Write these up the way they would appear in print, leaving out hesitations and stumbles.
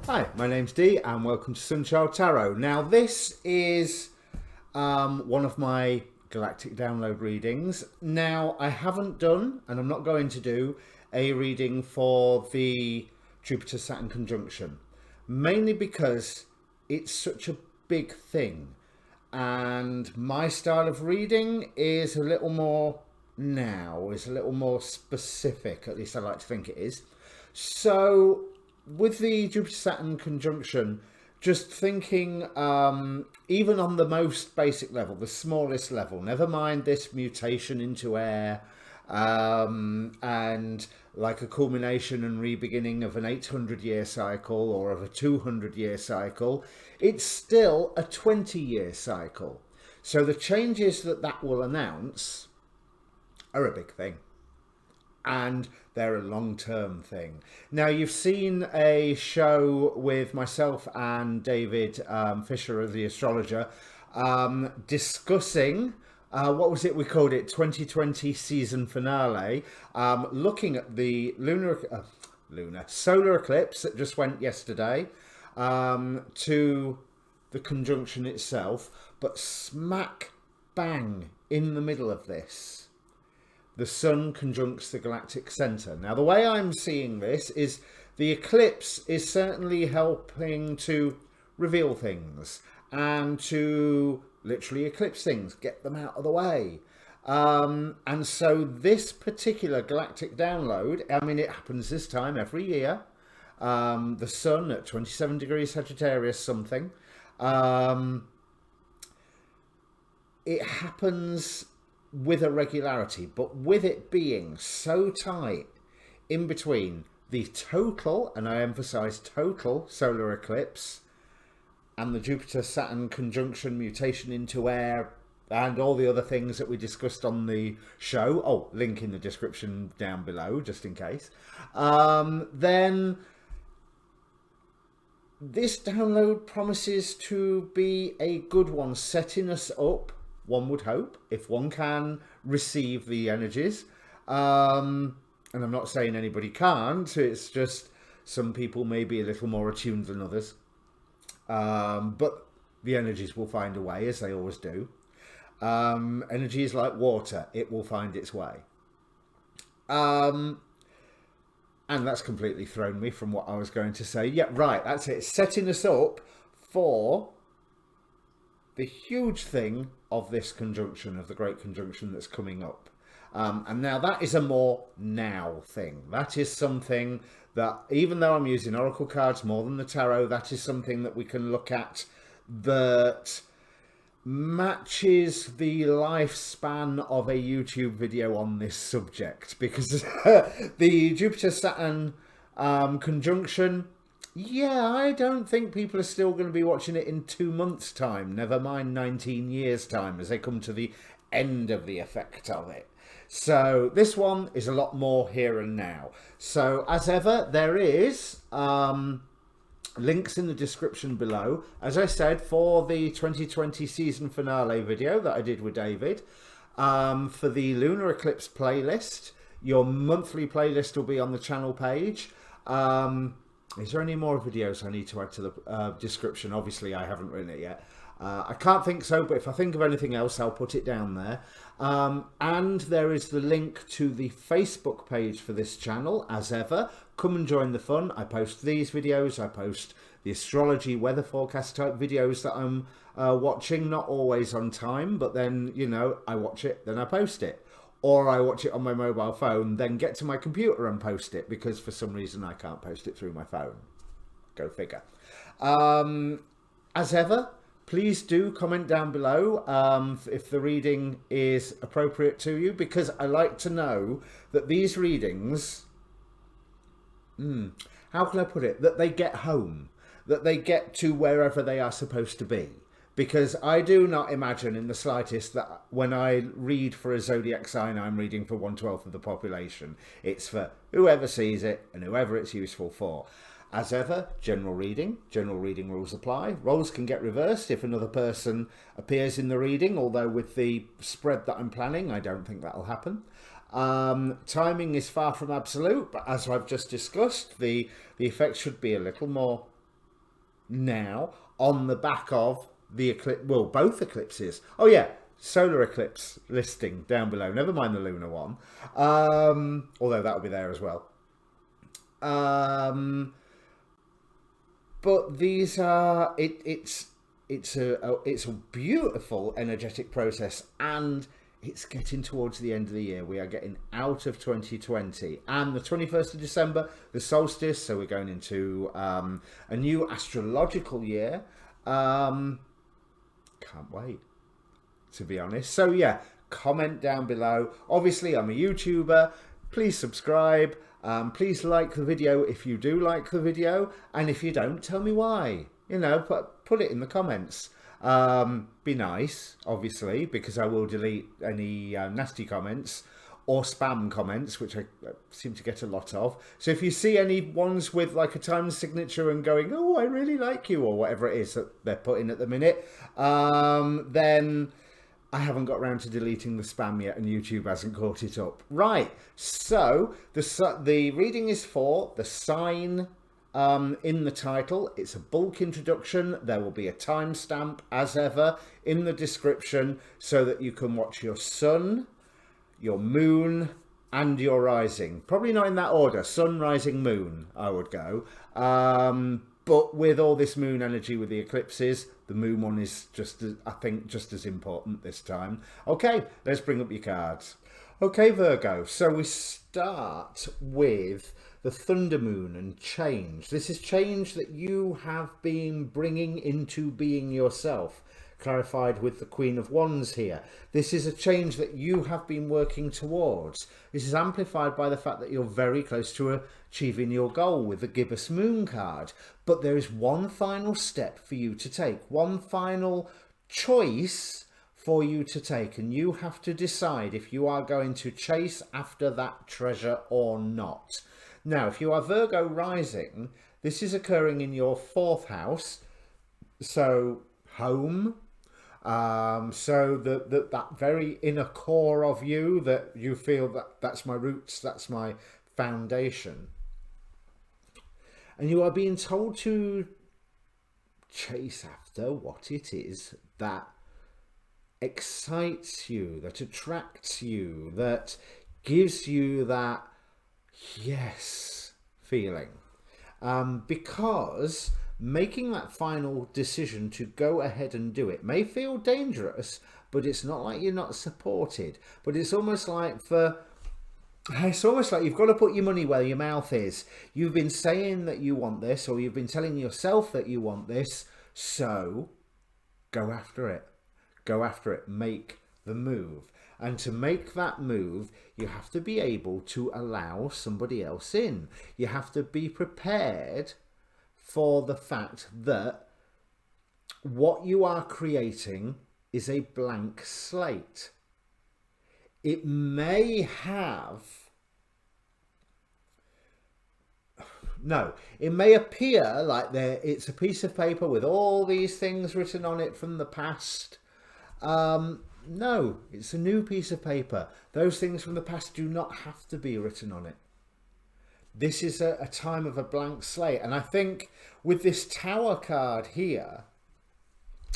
Hi, my name's Dee and welcome to Sunchild Tarot. Now this is one of my galactic download readings. Now I haven't done, and I'm not going to do, a reading for the Jupiter Saturn Conjunction. Mainly because it's such a big thing. And my style of reading is a little more is a little more specific, at least I like to think it is. So with the Jupiter Saturn conjunction, just thinking, even on the most basic level, the smallest level, never mind this mutation into air, and like a culmination and re-beginning of an 800-year cycle or of a 200-year cycle, it's still a 20-year cycle. So the changes that will announce are a big thing. And they're a long-term thing. Now, you've seen a show with myself and David Fischer, the astrologer, discussing, what was it we called it, 2020 season finale, looking at the solar eclipse that just went yesterday, to the conjunction itself, but smack bang in the middle of this, the Sun conjuncts the Galactic Centre. Now, the way I'm seeing this is the eclipse is certainly helping to reveal things and to literally eclipse things, get them out of the way. And so this particular galactic download, I mean, it happens this time every year. The Sun at 27 degrees Sagittarius something. It happens with a regularity, but with it being so tight in between the total, and I emphasize total, solar eclipse and the Jupiter Saturn conjunction, mutation into air, and all the other things that we discussed on the show, oh, link in the description down below just in case, then this download promises to be a good one, setting us up, one would hope, if one can receive the energies. And I'm not saying anybody can't, it's just some people may be a little more attuned than others. But the energies will find a way, as they always do. Energy is like water, it will find its way. And that's completely thrown me from what I was going to say. Yeah, right, that's it. Setting us up for the huge thing of this conjunction, of the great conjunction that's coming up. And now that is a more now thing. That is something that, even though I'm using oracle cards more than the tarot, that is something that we can look at that matches the lifespan of a YouTube video on this subject. Because the Jupiter Saturn conjunction, yeah, I don't think people are still going to be watching it in 2 months' time, never mind 19 years' time, as they come to the end of the effect of it. So this one is a lot more here and now. So as ever, there is links in the description below, as I said, for the 2020 season finale video that I did with David, for the Lunar Eclipse playlist. Your monthly playlist will be on the channel page. Is there any more videos I need to add to the description? Obviously, I haven't written it yet. I can't think so, but if I think of anything else, I'll put it down there. And there is the link to the Facebook page for this channel, as ever. Come and join the fun. I post these videos. I post the astrology weather forecast type videos that I'm watching. Not always on time, but then, you know, I watch it, then I post it. Or I watch it on my mobile phone, then get to my computer and post it, because for some reason I can't post it through my phone. Go figure. As ever, please do comment down below if the reading is appropriate to you, because I like to know that these readings, how can I put it, that they get home, that they get to wherever they are supposed to be. Because I do not imagine in the slightest that when I read for a zodiac sign, I'm reading for 1/12 of the population. It's for whoever sees it and whoever it's useful for. As ever, general reading rules apply. Roles can get reversed if another person appears in the reading, although with the spread that I'm planning, I don't think that'll happen. Timing is far from absolute, but as I've just discussed, the effect should be a little more now on the back of the eclipse, well, both eclipses. Oh yeah, solar eclipse listing down below. Never mind the lunar one, although that'll be there as well. But these are it's a beautiful energetic process, and it's getting towards the end of the year. We are getting out of 2020, and the 21st of December, the solstice. So we're going into a new astrological year. Can't wait, to be honest. So yeah, comment down below. Obviously, I'm a YouTuber. Please subscribe. Please like the video if you do like the video, and if you don't, tell me why. You know, put it in the comments. Be nice, obviously, because I will delete any nasty comments or spam comments, which I seem to get a lot of. So if you see any ones with like a time signature and going, oh, I really like you, or whatever it is that they're putting at the minute, then I haven't got around to deleting the spam yet, and YouTube hasn't caught it up. Right, so the reading is for the sign in the title. It's a bulk introduction. There will be a timestamp, as ever, in the description, so that you can watch your sun, your moon, and your rising. Probably not in that order. Sun, rising, moon, I would go. But with all this moon energy with the eclipses, the moon one is just, I think, just as important this time. Okay, let's bring up your cards. Okay, Virgo. So we start with the thunder moon and change. This is change that you have been bringing into being yourself, clarified with the Queen of Wands here. This is a change that you have been working towards. This is amplified by the fact that you're very close to achieving your goal with the gibbous moon card. But there is one final step for you to take, one final choice for you to take, and you have to decide if you are going to chase after that treasure or not. Now, if you are Virgo rising, this is occurring in your 4th house, so home. So that very inner core of you, that you feel that that's my roots, that's my foundation. And you are being told to chase after what it is that excites you, that attracts you, that gives you that yes feeling. Because making that final decision to go ahead and do it may feel dangerous, but it's not like you're not supported. But it's almost like you've got to put your money where your mouth is. You've been saying that you want this, or you've been telling yourself that you want this, so go after it. Go after it. Make the move. And to make that move, you have to be able to allow somebody else in. You have to be prepared for the fact that what you are creating is a blank slate. It may have, no, it may appear like it's a piece of paper with all these things written on it from the past. No, it's a new piece of paper. Those things from the past do not have to be written on it. This is a time of a blank slate. And I think with this Tower card here,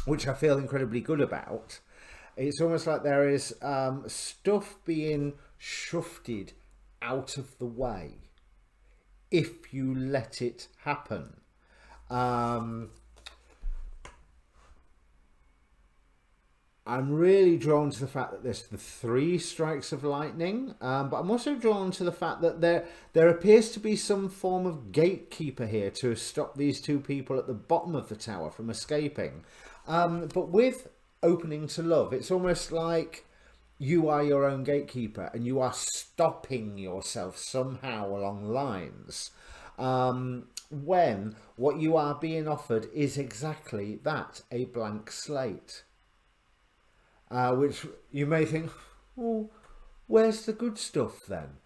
which I feel incredibly good about, it's almost like there is stuff being shifted out of the way if you let it happen. I'm really drawn to the fact that there's the 3 strikes of lightning, but I'm also drawn to the fact that there appears to be some form of gatekeeper here to stop these 2 people at the bottom of the tower from escaping. But with opening to love, it's almost like you are your own gatekeeper and you are stopping yourself somehow along lines, when what you are being offered is exactly that, a blank slate. Which you may think, well, where's the good stuff then?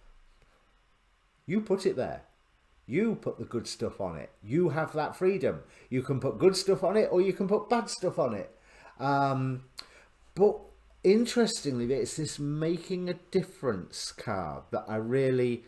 You put it there. You put the good stuff on it. You have that freedom. You can put good stuff on it, or you can put bad stuff on it. But interestingly, it's this making a difference card that I really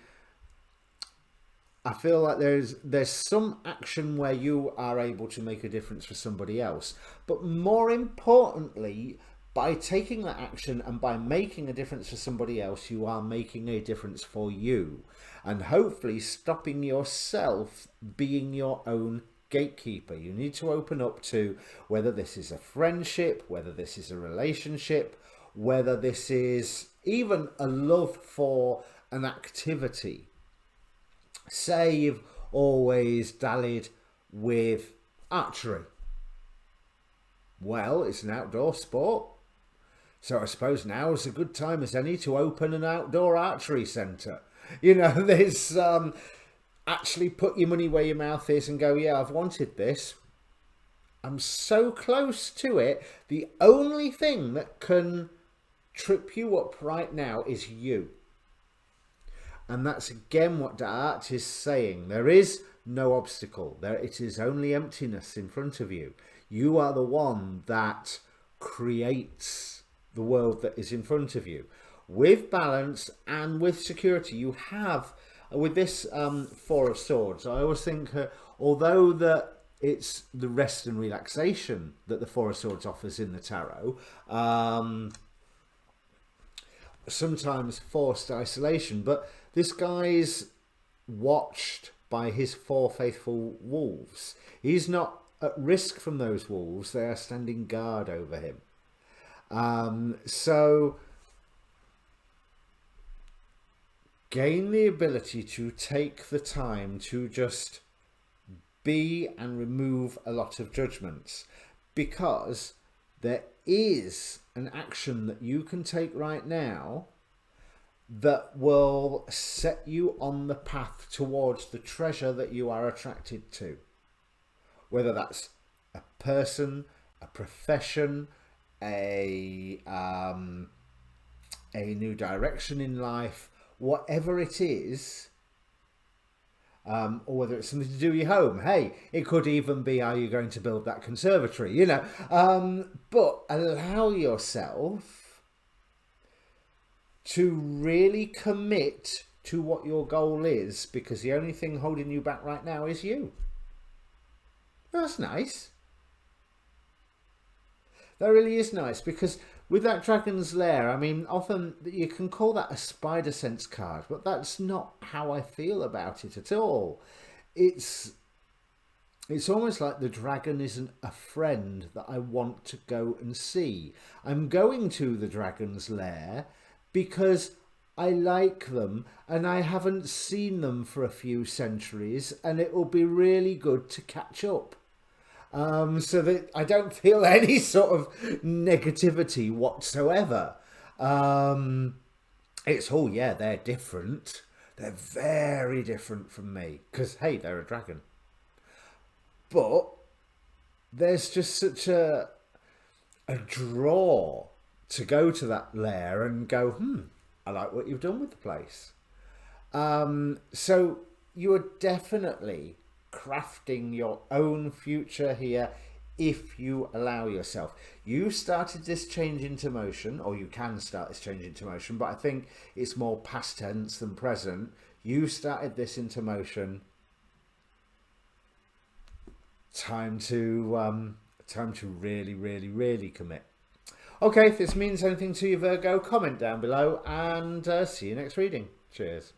I feel like there's some action where you are able to make a difference for somebody else. But more importantly, by taking that action and by making a difference for somebody else, you are making a difference for you. And hopefully stopping yourself being your own gatekeeper. You need to open up to whether this is a friendship, whether this is a relationship, whether this is even a love for an activity. Say you've always dallied with archery. Well, it's an outdoor sport. So I suppose now is a good time as any to open an outdoor archery centre. You know, there's actually put your money where your mouth is and go, yeah, I've wanted this. I'm so close to it. The only thing that can trip you up right now is you. And that's again what Da'at is saying. There is no obstacle. It is only emptiness in front of you. You are the one that creates the world that is in front of you. With balance and with security, you have, with this Four of Swords, I always think, although that it's the rest and relaxation that the Four of Swords offers in the tarot, sometimes forced isolation, but this guy's watched by his 4 faithful wolves. He's not at risk from those wolves. They are standing guard over him. So gain the ability to take the time to just be and remove a lot of judgments, because there is an action that you can take right now that will set you on the path towards the treasure that you are attracted to. Whether that's a person, a profession, a new direction in life, whatever it is, or whether it's something to do with your home. Hey, it could even be, are you going to build that conservatory? You know, but allow yourself to really commit to what your goal is, because the only thing holding you back right now is you. That's nice. That really is nice, because with that Dragon's Lair, I mean, often you can call that a spider sense card, but that's not how I feel about it at all. It's almost like the dragon isn't a friend that I want to go and see. I'm going to the Dragon's Lair because I like them and I haven't seen them for a few centuries, and it will be really good to catch up. So that I don't feel any sort of negativity whatsoever. It's, oh yeah, they're different. They're very different from me, because hey, they're a dragon. But there's just such a draw to go to that lair and go, I like what you've done with the place. So you are definitely crafting your own future here if you allow yourself. You started this change into motion, or you can start this change into motion, but I think it's more past tense than present. You started this into motion. Time to really, really, really commit. Okay, if this means anything to you, Virgo, comment down below, and see you next reading. Cheers.